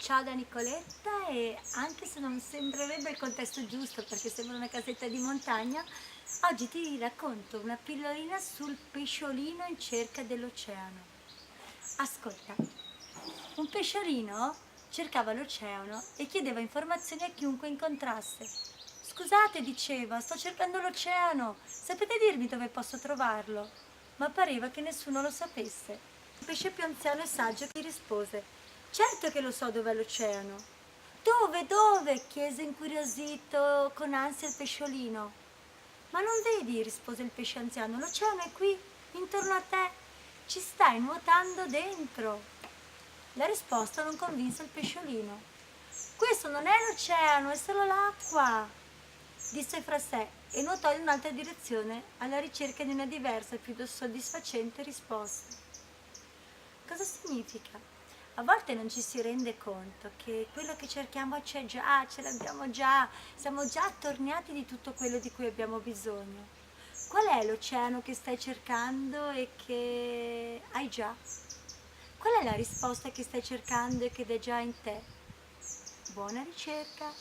Ciao da Nicoletta e anche se non sembrerebbe il contesto giusto perché sembra una casetta di montagna, oggi ti racconto una pillolina sul pesciolino in cerca dell'oceano. Ascolta, un pesciolino cercava l'oceano e chiedeva informazioni a chiunque incontrasse. Scusate, diceva, sto cercando l'oceano, sapete dirmi dove posso trovarlo? Ma pareva che nessuno lo sapesse. Il pesce più anziano e saggio gli rispose: certo che lo so dov'è l'oceano. Dove, dove? Chiese incuriosito con ansia il pesciolino. Ma non vedi, rispose il pesce anziano, l'oceano è qui, intorno a te. Ci stai nuotando dentro. La risposta non convinse il pesciolino. Questo non è l'oceano, è solo l'acqua, disse fra sé e nuotò in un'altra direzione alla ricerca di una diversa e più soddisfacente risposta. Cosa significa? A volte non ci si rende conto che quello che cerchiamo c'è già, ce l'abbiamo già, siamo già attorniati di tutto quello di cui abbiamo bisogno. Qual è l'oceano che stai cercando e che hai già? Qual è la risposta che stai cercando e che è già in te? Buona ricerca!